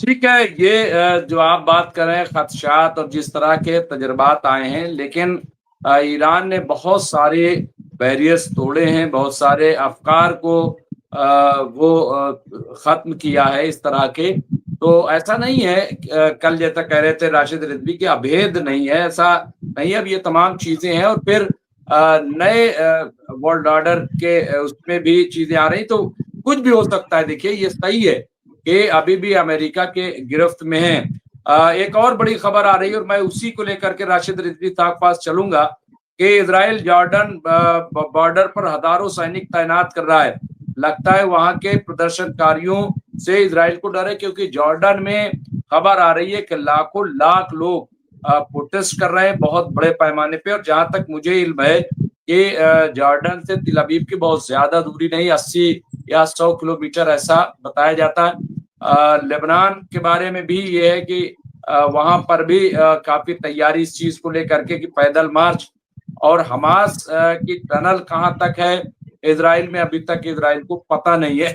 ठीक है, ये जो आप बात कर रहे हैं खदशात और जिस तरह के तजुर्बात आए हैं, लेकिन ईरान ने बहुत सारे बैरियर्स तोड़े हैं, बहुत सारे अफ़कार को वो ख़त्म किया है इस तरह के। तो ऐसा नहीं है कल जैसा कह रहे थे राशिद रिज़वी कि अभेद नहीं है, ऐसा नहीं है, अब ये तमाम चीज़ें हैं और फिर नए वर्ल्ड ऑर्डर के उसमें भी चीज़ें आ रही, तो कुछ भी हो सकता है। देखिए, ये सही है कि अभी भी अमेरिका के गिरफ्त में हैं। एक और बड़ी खबर आ रही है और मैं उसी को लेकर के राशिद रिजवी साहब के पास चलूंगा कि इजराइल जॉर्डन बॉर्डर पर हजारों सैनिक तैनात कर रहा है। लगता है वहां के प्रदर्शनकारियों से इजराइल को डर है, क्योंकि जॉर्डन में खबर आ रही है कि लाखों लाख लोग प्रोटेस्ट कर रहे हैं बहुत बड़े पैमाने पे। और जहां तक मुझे इल्म है कि जॉर्डन से तिल अवीव की बहुत ज्यादा दूरी नहीं, 80 या 100 किलोमीटर ऐसा बताया जाता है। लेबनान के बारे में भी ये है कि वहां पर भी काफी तैयारी इस चीज को लेकर के कि पैदल मार्च। और हमास की टनल कहां तक है इजराइल में, अभी तक इजराइल को पता नहीं है।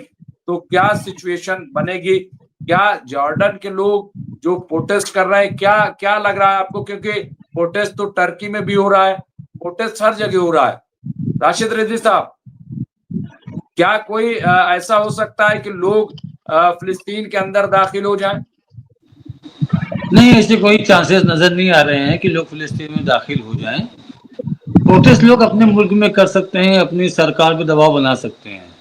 तो क्या सिचुएशन बनेगी, क्या जॉर्डन के लोग जो प्रोटेस्ट कर रहे हैं, क्या क्या लग रहा है आपको? क्योंकि प्रोटेस्ट तो टर्की में भी हो रहा है, प्रोटेस्ट हर जगह हो रहा है। राशिद रिजवी साहब, क्या कोई ऐसा हो सकता है कि लोग फिलिस्तीन के अंदर दाखिल हो जाएं? नहीं, ऐसे कोई चांसेस नजर नहीं आ रहे हैं कि लोग फिलिस्तीन में दाखिल हो जाएं। प्रोटेस्ट लोग अपने मुल्क में कर सकते हैं, अपनी सरकार पर दबाव बना सकते हैं,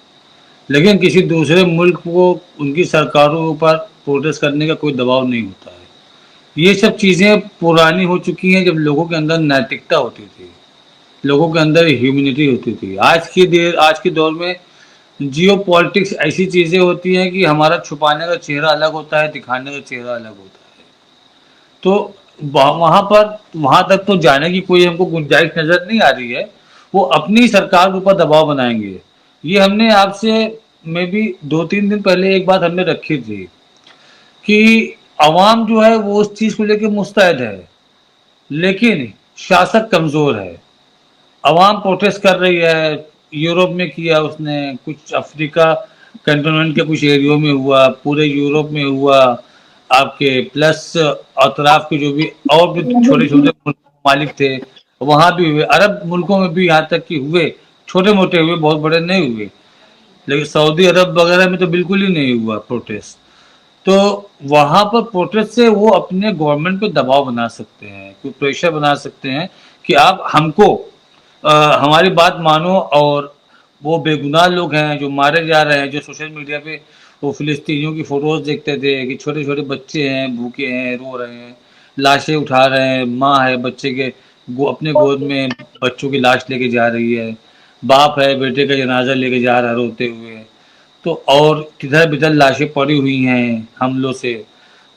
लेकिन किसी दूसरे मुल्क को उनकी सरकारों पर प्रोटेस्ट करने का कोई दबाव नहीं होता है। ये सब चीज़ें पुरानी हो चुकी हैं, जब लोगों के अंदर नैतिकता होती थी, लोगों के अंदर ह्यूमैनिटी होती थी। आज के दौर में जियो पॉलिटिक्स ऐसी चीज़ें होती हैं कि हमारा छुपाने का चेहरा अलग होता है, दिखाने का चेहरा अलग होता है। तो वहां तक तो जाने की कोई हमको गुंजाइश नजर नहीं आ रही है। वो अपनी सरकार के ऊपर दबाव बनाएंगे। ये हमने आपसे में भी 2-3 दिन पहले एक बात हमने रखी थी कि अवाम जो है वो उस चीज को लेकर मुस्तैद है, लेकिन शासक कमजोर है। अवाम प्रोटेस्ट कर रही है। यूरोप में किया उसने, कुछ अफ्रीका कंटिनेंट के कुछ एरियो में हुआ, पूरे यूरोप में हुआ, आपके प्लस अतराफ के जो भी और भी छोटे छोटे मालिक थे वहां भी हुए, अरब मुल्कों में भी यहाँ तक कि हुए, छोटे मोटे हुए, बहुत बड़े नहीं हुए। लेकिन सऊदी अरब वगैरह में तो बिल्कुल ही नहीं हुआ प्रोटेस्ट। तो वहां पर प्रोटेस्ट से वो अपने गवर्नमेंट पे दबाव बना सकते हैं, कोई प्रेशर बना सकते हैं कि आप हमको हमारी बात मानो। और वो बेगुनाह लोग हैं जो मारे जा रहे हैं, जो सोशल मीडिया पे वो फिलिस्तीनियों की फोटोज देखते थे कि छोटे छोटे बच्चे हैं, भूखे हैं, रो रहे हैं, लाशें उठा रहे हैं, माँ है बच्चे के अपने गोद में बच्चों की लाश लेके जा रही है, बाप है बेटे का जनाजा लेके जा रहा है रोते हुए। तो और किधर बिधर लाशें पड़ी हुई हैं हमलों से।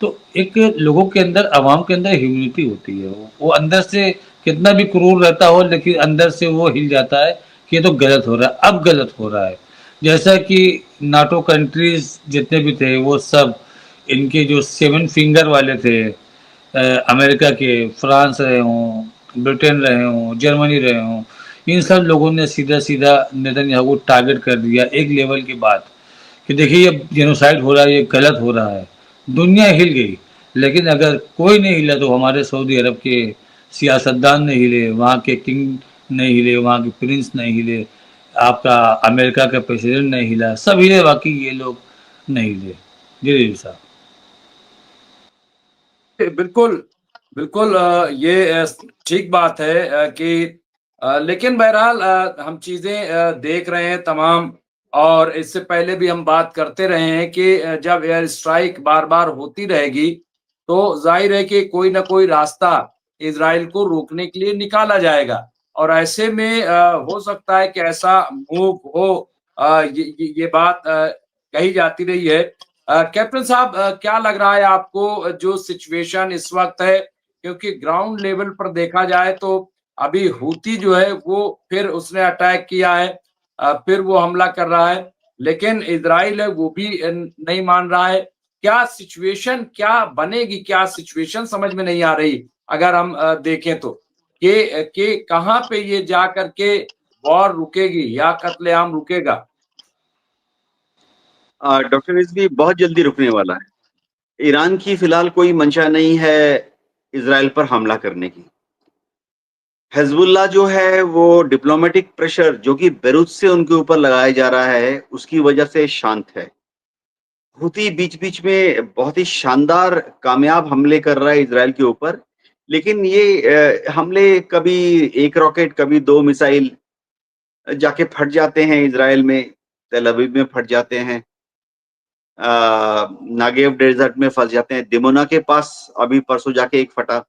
तो एक लोगों के अंदर, आवाम के अंदर ह्यूमिलिटी होती है, वो अंदर से कितना भी क्रूर रहता हो लेकिन अंदर से वो हिल जाता है कि ये तो गलत हो रहा है, अब गलत हो रहा है। जैसा कि नाटो कंट्रीज जितने भी थे वो सब, इनके जो 7 फिंगर वाले थे, अमेरिका के, फ्रांस रहे हों, ब्रिटेन रहे हों, जर्मनी रहे हों, इन सब लोगों ने सीधा सीधा नेतन्याहू को टारगेट कर दिया एक लेवल के बाद कि देखिए ये जेनोसाइड हो रहा है, ये गलत हो रहा है। दुनिया हिल गई। लेकिन अगर कोई नहीं हिला तो हमारे सऊदी अरब के सियासतदान नहीं हिले, वहाँ के किंग नहीं हिले, वहाँ के प्रिंस नहीं हिले, आपका अमेरिका का प्रेसिडेंट नहीं हिला, सब हिले, बाकी ये लोग नहीं हिले। जी जी साहब। बिल्कुल, बिल्कुल, ये ठीक बात है कि लेकिन बहरहाल हम चीज़ें देख रहे हैं तमाम। और इससे पहले भी हम बात करते रहे हैं कि जब एयर स्ट्राइक बार-बार होती रहेगी, तो ज़ाहिर है कि कोई न कोई रास्ता इज़राइल को रोकने के लिए निकाला जाएगा। और ऐसे में हो सकता है कि ऐसा मूव हो। ये बात कही जाती रही है। कैप्टन साहब, क्या लग रहा है आपको जो सिचुएशन इस वक्त है? क्योंकि ग्राउंड लेवल पर देखा जाए तो अभी हूती जो है वो फिर उसने अटैक किया है, फिर वो हमला कर रहा है, लेकिन इजराइल है वो भी नहीं मान रहा है। क्या सिचुएशन क्या बनेगी, क्या सिचुएशन समझ में नहीं आ रही अगर हम देखें तो कि कहाँ पे ये जा करके वॉर रुकेगी या कत्लेआम रुकेगा? डॉक्टर रिजवी बहुत जल्दी रुकने वाला है। ईरान की फिलहाल कोई मंशा नहीं है इज़राइल पर हमला करने की। हिज़्बुल्लाह जो है वो डिप्लोमेटिक प्रेशर जो कि बेरूत से उनके ऊपर लगाया जा रहा है, उसकी वजह से शांत है। हूती बीच-बीच में बहुत ही शानदार कामयाब हमले कर रहा है इज़राइल के ऊपर, लेकिन ये हमले कभी 1 रॉकेट, कभी 2 मिसाइल जाके फट जाते हैं इज़राइल में, तेल अवीव में फट जाते हैं। नागेव डेज़र्ट में फँस जाते हैं, दिमोना के पास अभी परसों जाके एक फटा।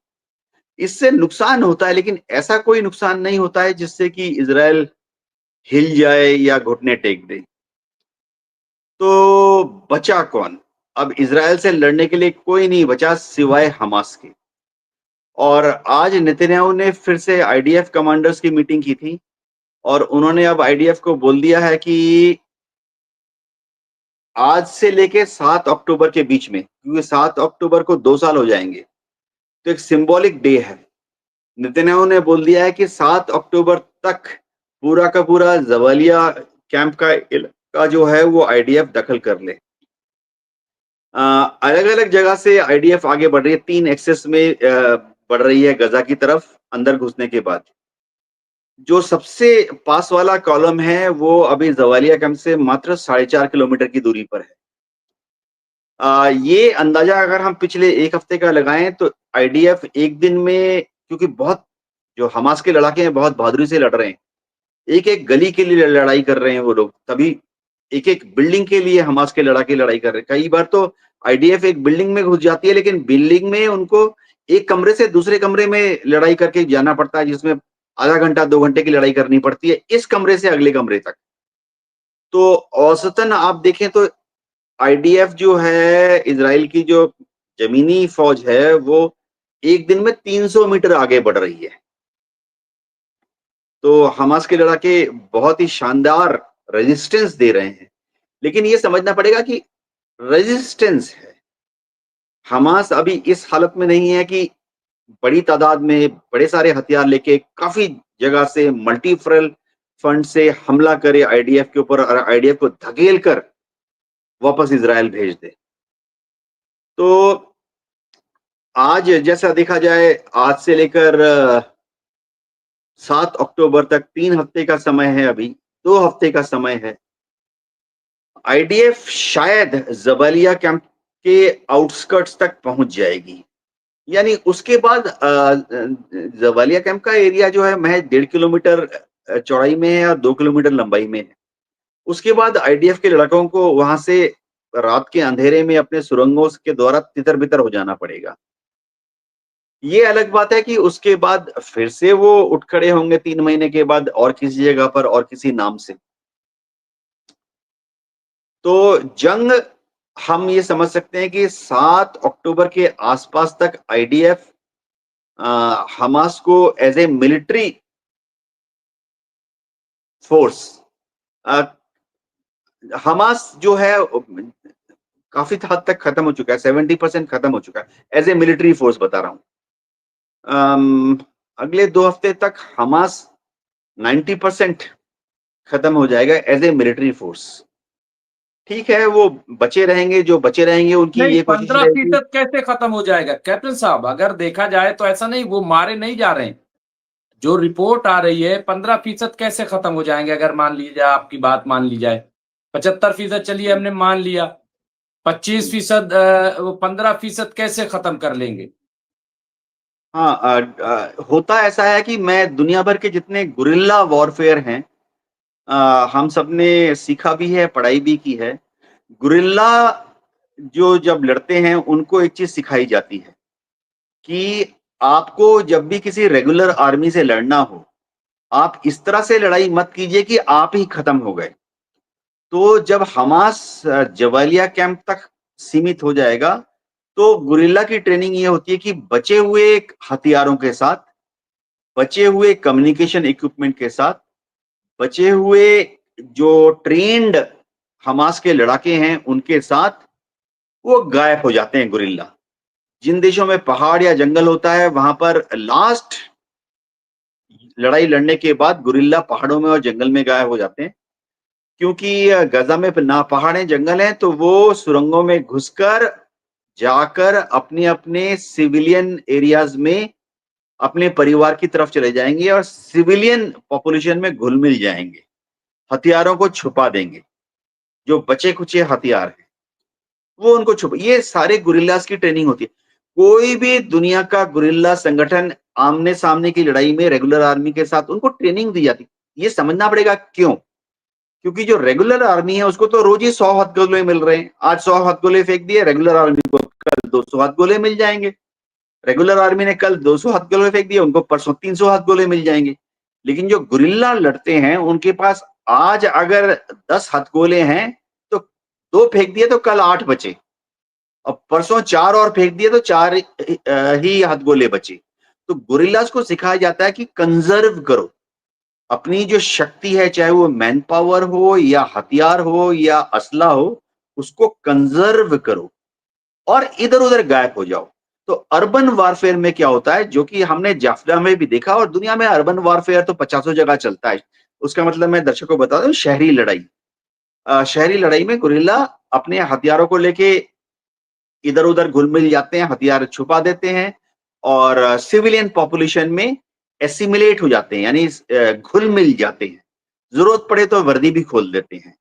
इससे नुकसान होता है, लेकिन ऐसा कोई नुकसान नहीं होता है जिससे कि इज़राइल हिल जाए या घुटने टेक दे। तो बचा कौन? अब इज़राइल से लड़ने के लिए कोई नहीं बचा सिवाय हमास के। और आज नेतन्याहू ने फिर से आईडीएफ कमांडर्स की मीटिंग की थी और उन्होंने अब आईडीएफ को बोल दिया है कि आज से लेके 7 अक्टूबर के बीच में, क्योंकि 7 अक्टूबर को 2 साल हो जाएँगे, तो एक सिंबॉलिक डे है। नेतन्याहू ने बोल दिया है कि 7 अक्टूबर तक पूरा का पूरा जवालिया कैंप का इलाका जो है वो आईडीएफ दखल कर ले। अलग-अलग जगह से आईडीएफ आगे बढ़ रही है, 3 एक्सेस में बढ़ रही है गज़ा की तरफ अंदर घुसने के बाद। जो सबसे पास वाला कॉलम है वो अभी जवालिया कैंप से मात्र 4.5 किलोमीटर की दूरी पर है। ये अंदाजा अगर हम पिछले 1 हफ्ते का लगाएँ तो आईडीएफ एक दिन में, क्योंकि बहुत जो हमास के लड़ाके हैं बहुत बहादुरी से लड़ रहे हैं। एक-एक गली के लिए लड़ाई कर रहे हैं वो लोग, तभी एक-एक बिल्डिंग के लिए हमास के लड़ाके लड़ाई कर रहे हैं। कई बार तो आईडीएफ एक बिल्डिंग में घुस जाती है, लेकिन बिल्डिंग में उनको एक कमरे से दूसरे कमरे में लड़ाई करके जाना पड़ता है, जिसमें आधा घंटा, 2 घंटे की लड़ाई करनी पड़ती है, इस कमरे से अगले कमरे तक। तो औसतन आप देखें तो आईडीएफ जो है, इज़राइल की जो ज़मीनी फ़ौज है, वो एक दिन में 300 मीटर आगे बढ़ रही है। तो हमास के लड़ाके बहुत ही शानदार रेजिस्टेंस दे रहे हैं। लेकिन ये समझना पड़ेगा कि रेजिस्टेंस है। हमास अभी इस हालत में नहीं है कि बड़ी तादाद में बड़े सारे हथियार लेके काफ़ी जगह से मल्टीपरल फ्रंट से हमला करे आईडीएफ के ऊपर और आईडीएफ को धकेल कर वापस इज़राइल भेज दे। तो आज जैसा देखा जाए, आज से लेकर 7 अक्टूबर तक 3 हफ्ते का समय है अभी, 2 हफ्ते का समय है। आईडीएफ शायद जबालिया कैंप के आउटस्कर्ट्स तक पहुंच जाएगी। यानी उसके बाद जबालिया कैंप का एरिया जो है महज 1.5 किलोमीटर चौड़ाई में है और 2 किलोमीटर लंबाई में है। उसके बाद आईडीएफ के लड़कों को वहां से रात के अंधेरे में अपने सुरंगों के द्वारा तितर-बितर हो जाना पड़ेगा। ये अलग बात है कि उसके बाद फिर से वो उठ खड़े होंगे 3 महीने के बाद और किसी जगह पर और किसी नाम से। तो जंग हम ये समझ सकते हैं कि 7 अक्टूबर के आसपास तक आईडीएफ हमास को as a military force, Hamas जो है काफी हद तक खत्म हो चुका है, 70% खत्म हो चुका है एज ए मिलिट्री फोर्स बता रहा हूं। अगले 2 हफ्ते तक हमास 90% खत्म हो जाएगा एज ए मिलिट्री फोर्स। ठीक है, वो बचे रहेंगे, जो बचे रहेंगे उनकी नहीं, ये कोशिश रहेगी। 15% कैसे खत्म हो जाएगा कैप्टन साहब? अगर देखा जाए तो ऐसा नहीं, वो मारे नहीं जा रहे हैं। जो रिपोर्ट आ रही है 15% कैसे खत्म हो जाएंगे? अगर मान ली जाए, आपकी बात मान ली जाए, 75% चलिए हमने मान लिया, 25% वो 15% कैसे खत्म कर लेंगे? हाँ, होता ऐसा है कि मैं दुनिया भर के जितने गुरिल्ला वॉरफेयर हैं, हम सबने सीखा भी है, पढ़ाई भी की है। गुरिल्ला जो जब लड़ते हैं उनको एक चीज सिखाई जाती है कि आपको जब भी किसी रेगुलर आर्मी से लड़ना हो, आप इस तरह से लड़ाई मत कीजिए कि आप ही खत्म हो गए। तो जब हमास जवालिया कैंप तक सीमित हो जाएगा, तो गुरिल्ला की ट्रेनिंग ये होती है कि बचे हुए हथियारों के साथ, बचे हुए कम्युनिकेशन इक्विपमेंट के साथ, बचे हुए जो ट्रेन्ड हमास के लड़ाके हैं उनके साथ वो गायब हो जाते हैं गुरिल्ला। जिन देशों में पहाड़ या जंगल होता है वहां पर लास्ट लड़ाई लड़ने के बाद गुरिल्ला पहाड़ों में और जंगल में गायब हो जाते हैं, क्योंकि गजा में ना पहाड़ हैं जंगल हैं, तो वो सुरंगों में घुसकर जाकर अपने अपने सिविलियन एरियाज में अपने परिवार की तरफ चले जाएंगे और सिविलियन पॉपुलेशन में घुल मिल जाएंगे, हथियारों को छुपा देंगे। जो बचे खुचे हथियार हैं वो उनको छुपा, ये सारे गुरिल्लास की ट्रेनिंग होती है। कोई भी दुनिया का गुरिल्ला संगठन आमने सामने की लड़ाई में रेगुलर आर्मी के साथ उनको ट्रेनिंग दी जाती। ये समझना पड़ेगा क्यों, क्योंकि जो रेगुलर आर्मी है उसको तो रोज ही 100 हथगोले मिल रहे हैं। आज 100 हथगोले फेंक दिए, रेगुलर आर्मी को कल 200 हथगोले मिल जाएंगे। रेगुलर आर्मी ने कल 200 हथगोले फेंक दिए, उनको परसों 300 हथगोले मिल जाएंगे। लेकिन जो गुरिल्ला लड़ते हैं उनके पास आज अगर 10 हथगोले हैं तो 2 फेंक दिए तो कल 8 बचे, और परसों 4 और फेंक दिए तो 4 ही हथगोले बचे। तो गुरिल्लास को सिखाया जाता है कि कंजर्व करो अपनी जो शक्ति है, चाहे वो मैन पावर हो या हथियार हो या असला हो, उसको कंजर्व करो और इधर उधर गायब हो जाओ। तो अर्बन वारफेयर में क्या होता है, जो कि हमने जाफना में भी देखा, और दुनिया में अर्बन वारफेयर तो 50 जगह चलता है। उसका मतलब मैं दर्शकों को बता दूं, शहरी लड़ाई, शहरी लड़ाई में गुरिल्ला अपने हथियारों को लेके इधर उधर घुल मिल जाते हैं, हथियार छुपा देते हैं और सिविलियन पॉपुलेशन में एसिमिलेट हो जाते हैं, यानी घुल मिल जाते हैं। जरूरत पड़े तो वर्दी भी खोल देते हैं।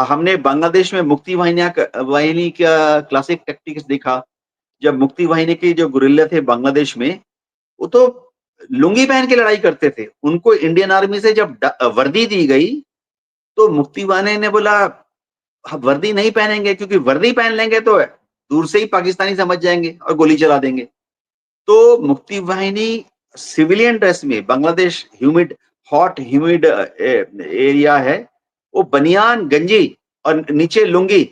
हमने बांग्लादेश में मुक्ति वाहिनी का क्लासिक टैक्टिक्स देखा। जब मुक्ति वाहिनी के जो गुरिल्ला थे बांग्लादेश में, वो तो लुंगी पहन के लड़ाई करते थे। उनको इंडियन आर्मी से जब वर्दी दी गई तो मुक्ति वाहिनी ने बोला हम वर्दी नहीं पहनेंगे, क्योंकि वर्दी पहन लेंगे तो दूर से ही पाकिस्तानी समझ जाएंगे और गोली चला देंगे। तो मुक्ति वाहिनी सिविलियन ड्रेस में, Bangladesh humid, hot humid area है, वो बनियान गंजी और नीचे लुंगी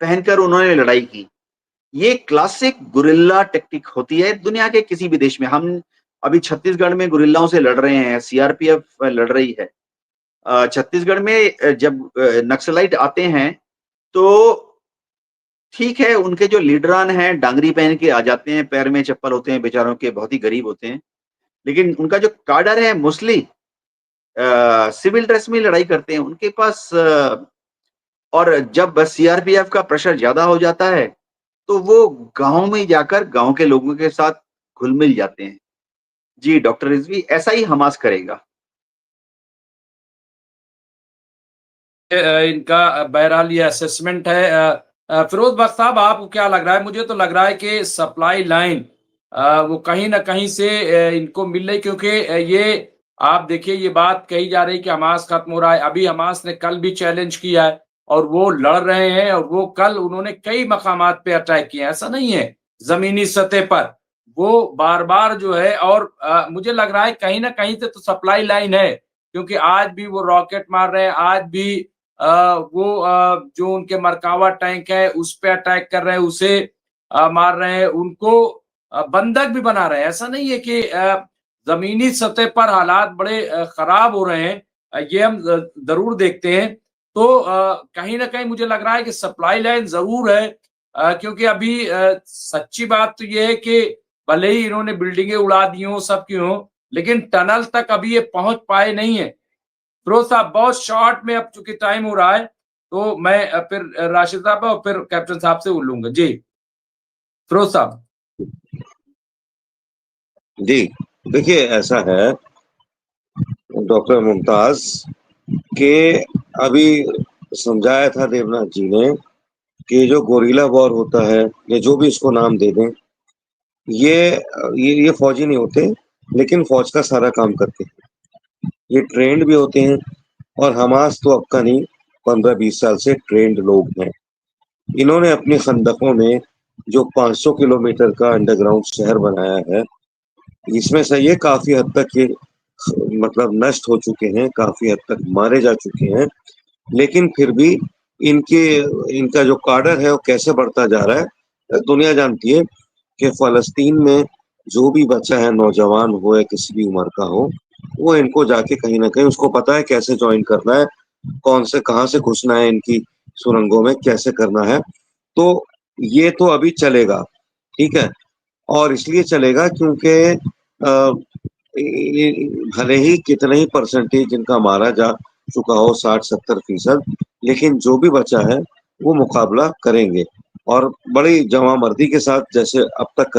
पहनकर उन्होंने लड़ाई की। ये क्लासिक गुरिल्ला टेक्निक होती है दुनिया के किसी भी देश में। हम अभी छत्तीसगढ़ में गुरिल्लाओं से लड़ रहे हैं, सीआरपीएफ लड़ रही है। छत्तीसगढ़ में जब नक्सलाइट आते हैं तो ठीक है, उनके जो लीडरान हैं डांगरी पहन के आ जाते हैं, पैर में चप्पल होते हैं, बेचारों के बहुत ही गरीब होते हैं। लेकिन उनका जो काडर है मोस्टली सिविल ड्रेस में लड़ाई करते हैं। उनके पास और जब सीआरपीएफ का प्रेशर ज्यादा हो जाता है तो वो गांव में जाकर गांव के लोगों के साथ घुल मिल जाते हैं। जी डॉक्टर रिजवी, ऐसा ही हमास करेगा। इनका बहरहाल ये असेसमेंट है। फिरोज बख्श साहब, आपको क्या लग रहा है? मुझे तो लग रहा है कि सप्लाई लाइन वो कहीं ना कहीं से इनको मिल रही, क्योंकि ये आप देखिए, ये बात कही जा रही कि हमास खत्म हो रहा है। अभी हमास ने कल भी चैलेंज किया है और वो लड़ रहे हैं, और वो कल उन्होंने कई मकामात पे अटैक किए हैं। ऐसा नहीं है, जमीनी सतह पर वो बार बार जो है, और मुझे लग रहा है कहीं ना कहीं से तो सप्लाई लाइन है, क्योंकि आज भी वो रॉकेट मार रहे हैं, आज भी वो जो उनके मरकावा टैंक है उस पे अटैक कर रहे हैं, उसे मार रहे हैं, उनको बंधक भी बना रहे हैं। ऐसा नहीं है कि जमीनी सतह पर हालात बड़े खराब हो रहे हैं, ये हम जरूर देखते हैं। तो कहीं ना कहीं मुझे लग रहा है कि सप्लाई लाइन जरूर है, क्योंकि अभी सच्ची बात तो ये है कि भले ही इन्होंने बिल्डिंगें उड़ा दी हो, सब की हो, लेकिन टनल तक अभी ये पहुंच पाए नहीं है। फिरोज साहब, बहुत शॉर्ट में, अब चूंकि टाइम हो रहा है, तो मैं फिर राशिद साहब और फिर कैप्टन साहब से बोलूंगा। जी फिरोज साहब। जी देखिए, ऐसा है डॉक्टर मुमताज के अभी समझाया था देवनाथ जी ने कि जो गोरिल्ला वॉर होता है, या जो भी इसको नाम दे दें, ये फौजी नहीं होते, लेकिन फौज का सारा काम करते हैं। ये ट्रेंड भी होते हैं, और हमास तो अब का नहीं, 15-20 साल से ट्रेंड लोग हैं। इन्होंने अपने खंदकों में जो 500 किलोमीटर का अंडरग्राउंड शहर बनाया है, इसमें से ये काफी हद तक ये मतलब नष्ट हो चुके हैं, काफी हद तक मारे जा चुके हैं। लेकिन फिर भी इनका जो काडर है वो कैसे बढ़ता जा रहा है, दुनिया जानती है कि फलस्तीन में जो भी बच्चा है, नौजवान हो या किसी भी उम्र का हो, वो इनको जाके कहीं ना कहीं उसको पता है कैसे ज्वाइन करना है, कौन से कहाँ से घुसना है, इनकी सुरंगों में कैसे करना है। तो ये तो अभी चलेगा, ठीक है, और इसलिए चलेगा क्योंकि भले ही कितना ही परसेंटेज इनका मारा जा चुका हो, 60-70%, लेकिन जो भी बचा है वो मुकाबला करेंगे। और बड़ी जमामर्दी के साथ जैसे अब तक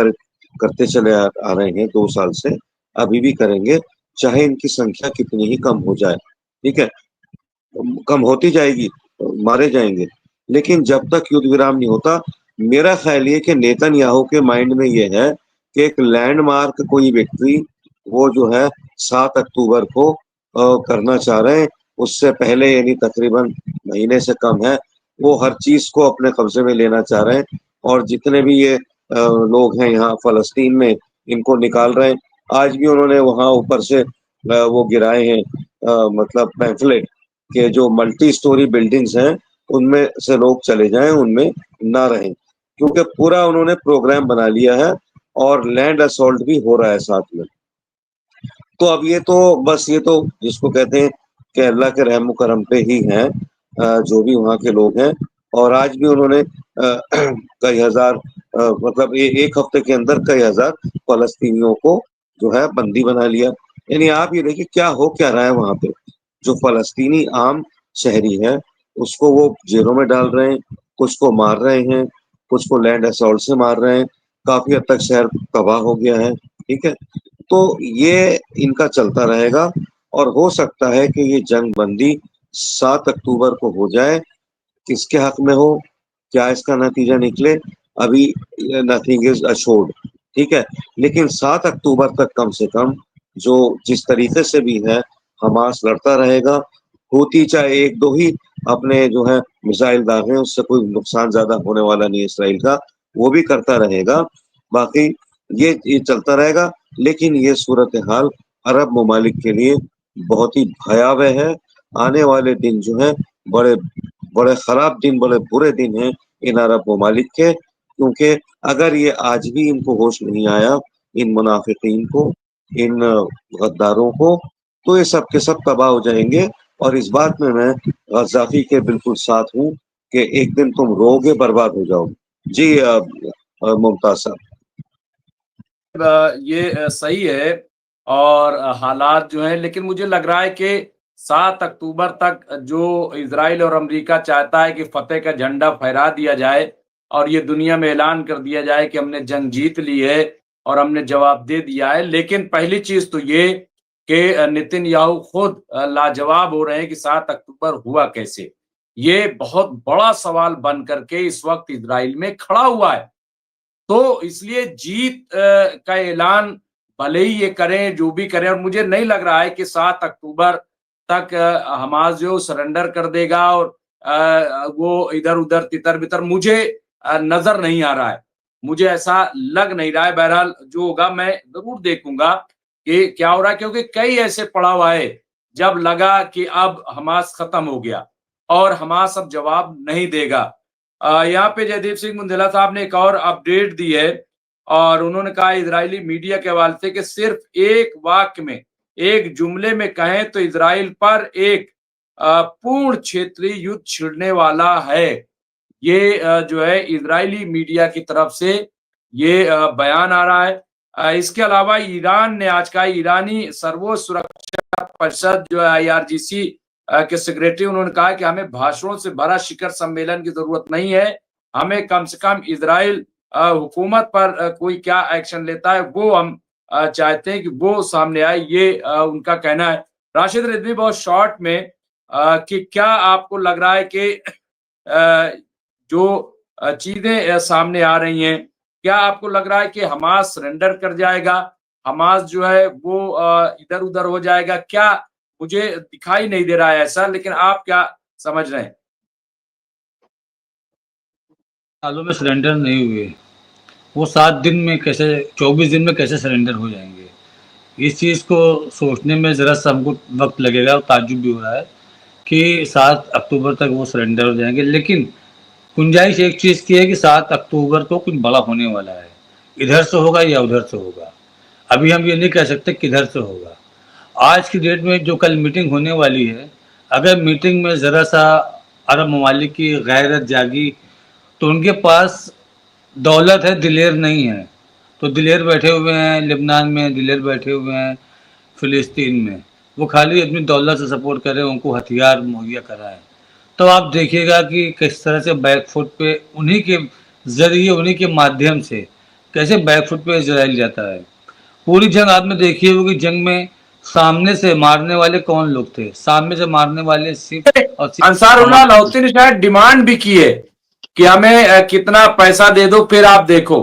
करते चले आ रहे हैं 2 साल से, अभी भी करेंगे, चाहे इनकी संख्या कितनी ही कम हो जाए। ठीक है, कम होती जाएगी, मारे जाएंगे, लेकिन जब तक युद्ध विराम नहीं होता, मेरा ख्याल ये कि नेतन्याहू के माइंड में ये है कि एक लैंडमार्क कोई विक्ट्री वो जो है 7 अक्टूबर को करना चाह रहे हैं। उससे पहले यानी तकरीबन महीने से कम है, वो हर चीज को अपने कब्जे में लेना चाह रहे हैं, और जितने भी ये लोग हैं यहाँ फलस्तीन में, इनको निकाल रहे हैं। आज भी उन्होंने वहां ऊपर से वो गिराए हैं, मतलब पैम्फलेट, के जो मल्टी स्टोरी बिल्डिंग्स हैं उनमें से लोग चले जाएं, उनमें ना रहें, क्योंकि पूरा उन्होंने प्रोग्राम बना लिया है और लैंड असॉल्ट भी हो रहा है साथ में। तो अब ये तो बस, ये तो जिसको कहते हैं कि अल्लाह के रहम करम पे ही हैं जो भी वहाँ के लोग हैं। और आज भी उन्होंने कई हजार मतलब एक हफ्ते के अंदर कई हजार फलस्तीनियों को जो है बंदी बना लिया। यानी आप ये देखिए क्या हो क्या रहा है वहां पे। जो फलस्तीनी आम शहरी है उसको वो जेलों में डाल रहे हैं, कुछ को मार रहे हैं, कुछ को लैंड असॉल्ट से मार रहे हैं, काफी हद तक शहर तबाह हो गया है। ठीक है, तो ये इनका चलता रहेगा, और हो सकता है कि ये जंग बंदी 7 अक्टूबर को हो जाए। किसके हक में हो, क्या इसका नतीजा निकले, अभी नथिंग इज अश्योर्ड। ठीक है, लेकिन 7 अक्टूबर तक कम से कम जो जिस तरीके से भी है हमास लड़ता रहेगा। होती चाहे एक दो ही अपने जो है मिसाइल दागे, उससे कोई नुकसान ज्यादा होने वाला नहीं है इसराइल का, वो भी करता रहेगा। बाकी ये चलता रहेगा। लेकिन ये सूरत हाल अरब ममालिक के लिए बहुत ही भयावह है। आने वाले दिन जो है बड़े बड़े खराब दिन, बड़े बुरे दिन हैं इन अरब ममालिक के, क्योंकि अगर ये आज भी इनको होश नहीं आया, इन मुनाफिकीन को, इन गद्दारों को, तो ये सब के सब तबाह हो जाएंगे। और इस बात में मैं गद्दाफी के बिल्कुल साथ हूँ कि एक दिन तुम रोगे, बर्बाद हो जाओगे। जी मुमताज साहब। ये सही है। और हालात जो हैं, लेकिन मुझे लग रहा है कि 7 अक्टूबर तक जो इजराइल और अमेरिका चाहता है कि फतेह का झंडा फहरा दिया जाए और ये दुनिया में ऐलान कर दिया जाए कि हमने जंग जीत ली है और हमने जवाब दे दिया है। लेकिन पहली चीज तो ये कि नेतन्याहू खुद लाजवाब हो रहे हैं कि 7 अक्टूबर हुआ कैसे। ये बहुत बड़ा सवाल बन करके इस वक्त इजराइल में खड़ा हुआ है। तो इसलिए जीत का ऐलान भले ही ये करें, जो भी करें, और मुझे नहीं लग रहा है कि 7 अक्टूबर तक हमास जो सरेंडर कर देगा और वो इधर-उधर तितर-बितर, मुझे नजर नहीं आ रहा है। मुझे ऐसा लग नहीं रहा है। बहरहाल जो होगा मैं जरूर देखूंगा कि क्या हो रहा है, क्योंकि कई ऐसे पड़ाव आए जब लगा कि अब हमास खत्म हो गया और हमास अब जवाब नहीं देगा। यहाँ पे जयदीप सिंह बुंदेला साहब ने एक और अपडेट दी है और उन्होंने कहा इजरायली मीडिया के हवाले से कि सिर्फ एक वाक्य में, एक जुमले में कहें तो इजराइल पर एक पूर्ण क्षेत्रीय युद्ध छिड़ने वाला है। ये जो है इजरायली मीडिया की तरफ से ये बयान आ रहा है। इसके अलावा ईरान ने आज कहा, ईरानी सर्वोच्च सुरक्षा परिषद जो है IRGC के सेक्रेटरी, उन्होंने कहा कि हमें भाषणों से भरा शिखर सम्मेलन की जरूरत नहीं है, हमें कम से कम इजराइल हुकूमत पर कोई क्या एक्शन लेता है वो हम चाहते हैं कि वो सामने आए। ये उनका कहना है। राशिद रिजवी, बहुत शॉर्ट में कि क्या आपको लग रहा है कि जो चीजें सामने आ रही हैं, क्या आपको लग रहा है कि हमास सरेंडर कर जाएगा, हमास जो है वो इधर उधर हो जाएगा? क्या, मुझे दिखाई नहीं दे रहा है ऐसा, लेकिन आप क्या समझ रहे हैं? सालों में सरेंडर नहीं हुए, वो 7 दिन में कैसे, 24 दिन में कैसे सरेंडर हो जाएंगे? इस चीज़ को सोचने में ज़रा सा हमको वक्त लगेगा और ताज्जुब भी हो रहा है कि 7 अक्टूबर तक वो सरेंडर हो जाएंगे। लेकिन गुंजाइश एक चीज़ की है कि 7 अक्टूबर को कुछ बड़ा होने वाला है, इधर से होगा या उधर से होगा। अभी हम ये नहीं कह सकते किधर से होगा। आज की डेट में जो कल मीटिंग होने वाली है, अगर मीटिंग में ज़रा सा अरब ममालिक की गैरत जागी तो उनके पास दौलत है, दिलेर नहीं है। तो दिलेर बैठे हुए हैं लेबनान में, दिलेर बैठे हुए हैं फ़िलिस्तीन में, वो खाली अपनी दौलत से सपोर्ट करें, उनको हथियार मुहैया कराएं। तो आप देखिएगा कि किस तरह से बैक फुट पे उन्हीं के जरिए, उन्हीं के माध्यम से कैसे बैकफुट पे इजराइल जाता है। पूरी जंग आपने देखी होगी, जंग में सामने से मारने वाले कौन लोग थे? सामने से मारने वाले सिर्फ और सिर्फ अंसारुल्लाह हमारे। लौती ने शायद डिमांड भी की है कि हमें कितना पैसा दे दो, फिर आप देखो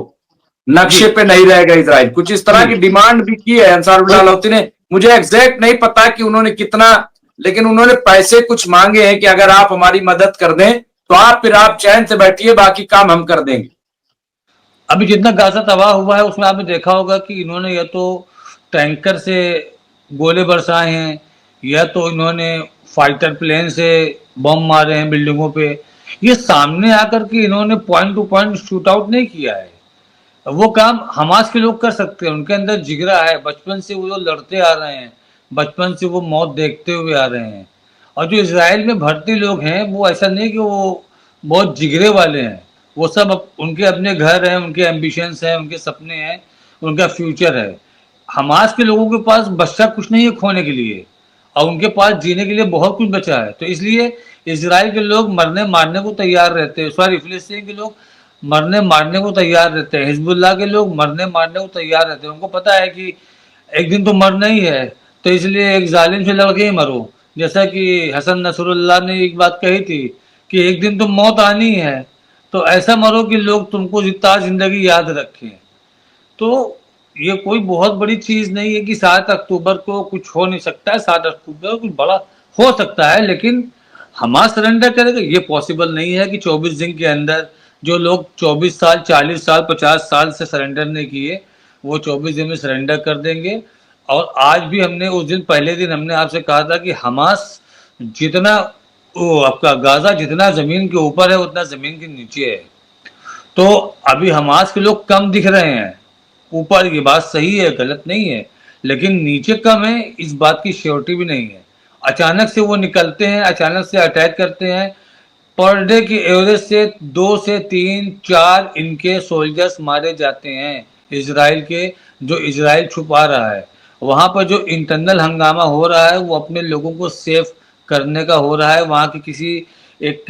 जी नक्शे पे नहीं रहेगा इजराइल, कुछ इस तरह जी की डिमांड भी की है अंसारुल्लाह लौती ने। मुझे एग्जैक्ट नहीं पता कि उन्होंने कितना, लेकिन उन्होंने पैसे कुछ मांगे हैं कि अगर आप हमारी मदद कर दें तो फिर आप चैन से बैठिए, बाकी काम हम कर देंगे। अभी जितना गाजा तबाह हुआ है उसमें आपने देखा होगा कि इन्होंने या तो टैंकर से गोले बरसाए हैं, या तो इन्होंने फाइटर प्लेन से बम मारे हैं बिल्डिंगों पे। ये सामने आकर के इन्होंने point two point shoot out नहीं किया है। वो काम हमास के लोग कर सकते हैं, उनके अंदर जिगरा है, बचपन से वो लोग लड़ते आ रहे हैं, बचपन से वो मौत देखते हुए आ रहे हैं। और जो इसराइल में भर्ती लोग हैं वो ऐसा नहीं कि वो बहुत जिगरे वाले हैं, वो सब उनके अपने घर हैं, उनके एम्बिशंस हैं, उनके सपने हैं, उनका फ्यूचर है। हमास के लोगों के पास बच्चा कुछ नहीं है खोने के लिए, और उनके पास जीने के लिए बहुत कुछ बचा है। तो इसलिए इसराइल के लोग मरने मारने को तैयार रहते हैं, सॉरी फिलिस्तीन के लोग मरने मारने को तैयार रहते हैं, हिजबुल्लाह के लोग मरने मारने को तैयार रहते हैं। उनको पता है कि एक दिन तो मरना ही है, तो इसलिए एक जालिम से लड़के ही मरो। जैसा कि हसन नसरुल्लाह ने एक बात कही थी कि एक दिन तो मौत आनी है, तो ऐसा मरो कि लोग तुमको जितना जिंदगी याद रखें। तो ये कोई बहुत बड़ी चीज नहीं है कि 7 अक्टूबर को कुछ हो नहीं सकता है, 7 अक्टूबर को कुछ बड़ा हो सकता है, लेकिन हमास सरेंडर करेगा ये पॉसिबल नहीं है कि 24 दिन के अंदर जो लोग 24 साल 40 साल 50 साल से सरेंडर नहीं किए वो 24 दिन में सरेंडर कर देंगे। और आज भी हमने उस दिन पहले दिन हमने आपसे कहा था कि हमास जितना वो आपका गाजा जितना जमीन के ऊपर है उतना जमीन के नीचे है। तो अभी हमास के लोग कम दिख रहे हैं, ऊपर की बात सही है, गलत नहीं है, लेकिन नीचे कम है, इस बात की श्योरिटी भी नहीं है। अचानक से वो निकलते हैं, अचानक से अटैक करते हैं, पर डे की एवरेज से 2 से 3 4 इनके सोल्जर्स मारे जाते हैं इसराइल के, जो इसराइल छुपा रहा है। वहां पर जो इंटरनल हंगामा हो रहा है वो अपने लोगों को सेफ करने का हो रहा है। वहां की किसी एक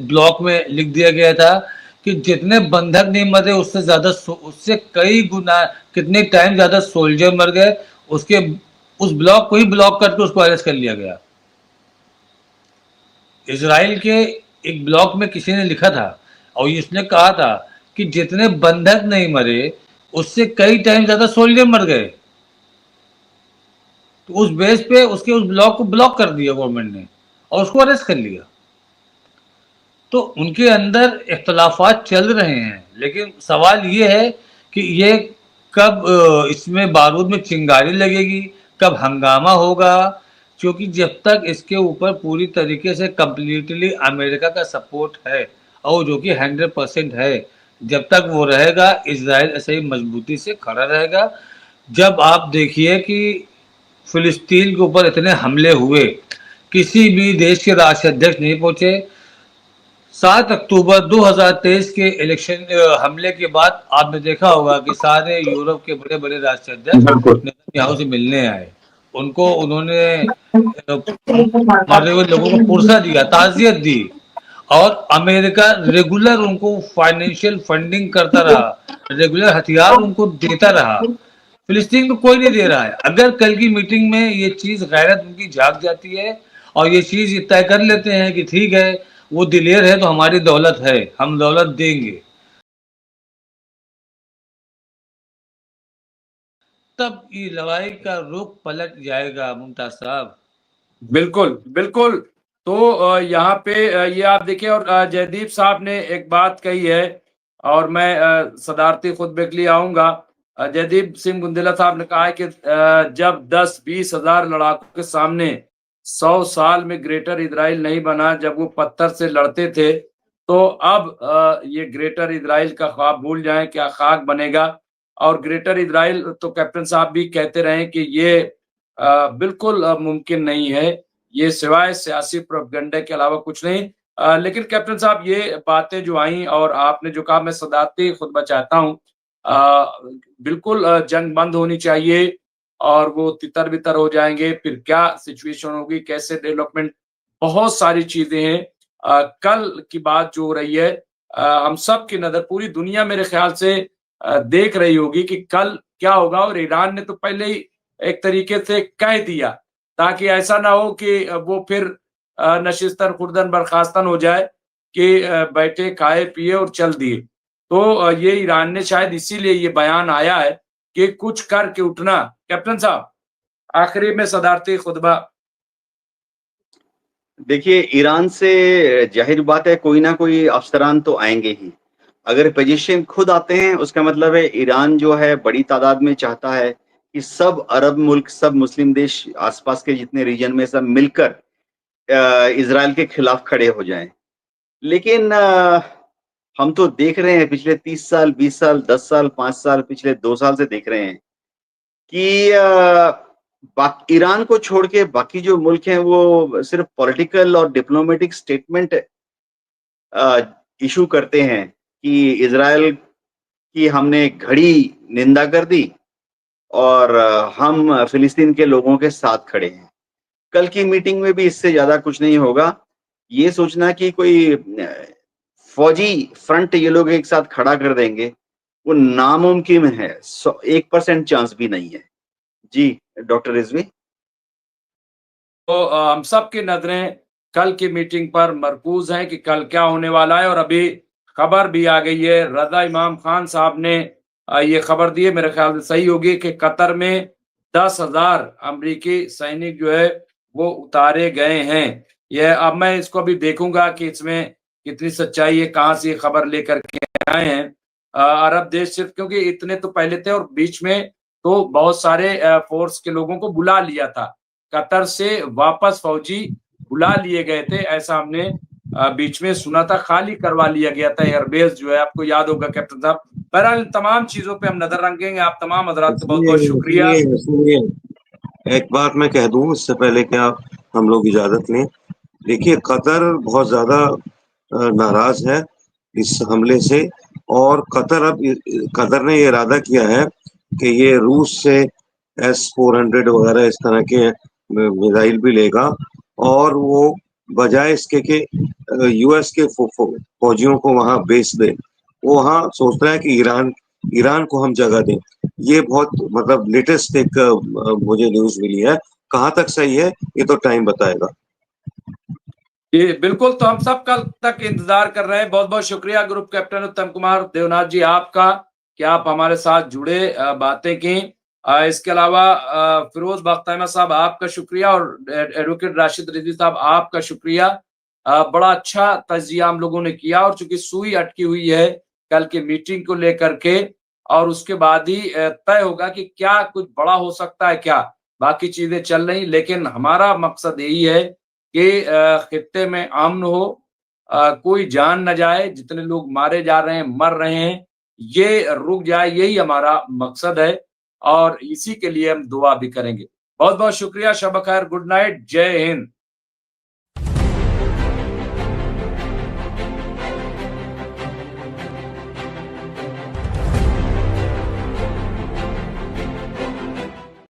ब्लॉक में लिख दिया गया था कि जितने बंधक नहीं मरे उससे ज्यादा उससे कई गुना कितने टाइम ज्यादा सोल्जर मर गए। उसके उस ब्लॉक को ही ब्लॉक करके उसको अरेस्ट कर लिया गया। इसराइल के एक ब्लॉग में किसी ने लिखा था और इसने कहा था कि जितने बंधक नहीं मरे उससे कई टाइम ज्यादा सोल्जर मर गए। तो उस बेस पे उसके उस ब्लॉग को ब्लॉक कर दिया गवर्नमेंट ने और उसको अरेस्ट कर लिया। तो उनके अंदर इख्तलाफात चल रहे हैं, लेकिन सवाल ये है कि ये कब इसमें बारूद में चिंगारी लगेगी, कब हंगामा होगा। क्योंकि जब तक इसके ऊपर पूरी तरीके से कंप्लीटली अमेरिका का सपोर्ट है और जो कि 100% है, जब तक वो रहेगा इजराइल ऐसे ही मजबूती से खड़ा रहेगा। जब आप देखिए कि फिलिस्तीन के ऊपर इतने हमले हुए, किसी भी देश के राष्ट्राध्यक्ष नहीं पहुंचे। 7 अक्टूबर 2023 के इलेक्शन हमले के बाद आपने देखा होगा कि सारे यूरोप के बड़े बड़े राष्ट्राध्यक्ष बिल्कुल नेतन्याहू से मिलने आए। उनको उन्होंने मरे हुए लोगों को पुरसा दिया, ताजियत दी, और अमेरिका रेगुलर उनको फाइनेंशियल फंडिंग करता रहा, रेगुलर हथियार उनको देता रहा। फिलिस्तीन को कोई नहीं दे रहा है। अगर कल की मीटिंग में ये चीज गैरत उनकी जाग जाती है और ये चीज तय कर लेते हैं कि ठीक है वो दिलेर है तो हमारी दौलत है, हम दौलत देंगे, तब ये लड़ाई का रुख पलट जाएगा मुमताज साहब। बिल्कुल बिल्कुल। तो यहाँ पे ये आप देखिए, और जयदीप साहब ने एक बात कही है और मैं सदारती खुतबे के लिए आऊंगा। जयदीप सिंह बुंदेला साहब ने कहा है कि जब 10-20 हजार लड़ाकों के सामने 100 साल में ग्रेटर इजराइल नहीं बना, जब वो पत्थर से लड़ते थे, तो अब ये ग्रेटर इजराइल का ख्वाब भूल जाएं, क्या खाक बनेगा। और ग्रेटर इजराइल तो कैप्टन साहब भी कहते रहे कि ये बिल्कुल मुमकिन नहीं है, ये सिवाय सियासी प्रोपेगेंडा के अलावा कुछ नहीं। लेकिन कैप्टन साहब ये बातें जो आई और आपने जो कहा, मैं सदारती खुतबा चाहता हूँ। बिल्कुल जंग बंद होनी चाहिए और वो तितर बितर हो जाएंगे, फिर क्या सिचुएशन होगी, कैसे डेवलपमेंट, बहुत सारी चीजें हैं। कल की बात जो हो रही है हम सब की नजर, पूरी दुनिया मेरे ख्याल से देख रही होगी कि कल क्या होगा। और ईरान ने तो पहले ही एक तरीके से कह दिया, ताकि ऐसा ना हो कि वो फिर नशिस्तन खुर्दन बर्खास्तन हो जाए कि बैठे खाए पिए और चल दिए। तो ये ईरान ने शायद इसीलिए ये बयान आया है कि कुछ करके उठना। कैप्टन साहब, आखिरी में सदारती खुतबा। देखिए, ईरान से जाहिर बात है कोई ना कोई अफसरान तो आएंगे ही। अगर पोजीशन खुद आते हैं, उसका मतलब है ईरान जो है बड़ी तादाद में चाहता है कि सब अरब मुल्क, सब मुस्लिम देश, आसपास के जितने रीजन में, सब मिलकर इजराइल के खिलाफ खड़े हो जाएं। लेकिन हम तो देख रहे हैं पिछले 30 साल, 20 साल, 10 साल, 5 साल, पिछले 2 साल से देख रहे हैं कि ईरान को छोड़ के बाकी जो मुल्क हैं वो सिर्फ पॉलिटिकल और डिप्लोमेटिक स्टेटमेंट इशू करते हैं कि इजराइल की हमने घड़ी निंदा कर दी और हम फिलिस्तीन के लोगों के साथ खड़े हैं। कल की मीटिंग में भी इससे ज्यादा कुछ नहीं होगा। ये सोचना कि कोई फौजी फ्रंट ये लोग एक साथ खड़ा कर देंगे, वो नामुमकिन है। 1% चांस भी नहीं है। जी डॉक्टर रिजवी। तो हम सब की नजरें कल की मीटिंग पर मरकूज हैं कि कल क्या होने वाला है। और अभी खबर भी आ गई है, रजा इमाम खान साहब ने ये खबर दी है, मेरे ख्याल से सही होगी, कि कतर में 10,000 अमरीकी सैनिक जो है वो उतारे गए हैं। ये अब मैं इसको भी देखूंगा कि इसमें कितनी सच्चाई है, कहाँ से ये खबर लेकर के आए हैं अरब देश सिर्फ, क्योंकि इतने तो पहले थे और बीच में तो बहुत सारे फोर्स के लोगों को बुला लिया था। कतर से वापस फौजी बुला लिए गए थे, ऐसा हमने बीच में सुना था। खाली करवा लिया गया था एयरबेस जो है, आपको याद होगा कैप्टन साहब। बहरहाल तमाम चीजों पे हम नजर रखेंगे। आप तमाम हजरात का बहुत बहुत शुक्रिया। एक बात मैं कह दूं इससे पहले कि आप हम लोग इजाजत लें। देखिए, कतर बहुत ज्यादा नाराज है इस हमले से। और कतर ने ये इरादा किया है कि ये रूस से S-400 वगैरह इस तरह के मिसाइल भी लेगा। और वो बजाय इसके कि US के फौजियों को वहां बेच दे, वो वहां सोच रहा है कि ईरान को हम जगह दें। ये बहुत मतलब लेटेस्ट एक मुझे न्यूज मिली है। कहाँ तक सही है ये तो टाइम बताएगा। ये बिल्कुल, तो हम सब कल तक इंतजार कर रहे हैं। बहुत बहुत शुक्रिया ग्रुप कैप्टन उत्तम कुमार देवनाथ जी आपका, कि आप हमारे साथ जुड़े, बातें की। इसके अलावा फिरोज बख्ताना साहब आपका शुक्रिया, और एडवोकेट राशिद रिजवी साहब आपका शुक्रिया। बड़ा अच्छा तजिया हम लोगों ने किया। और चूंकि सुई अटकी हुई है कल की मीटिंग को लेकर के, और उसके बाद ही तय होगा कि क्या कुछ बड़ा हो सकता है, क्या बाकी चीजें चल रही। लेकिन हमारा मकसद यही है कि खित्ते में अमन हो, कोई जान न जाए, जितने लोग मारे जा रहे हैं, मर रहे हैं, ये रुक जाए, यही हमारा मकसद है। और इसी के लिए हम दुआ भी करेंगे। बहुत बहुत शुक्रिया, शब खैर, गुड नाइट, जय हिंद।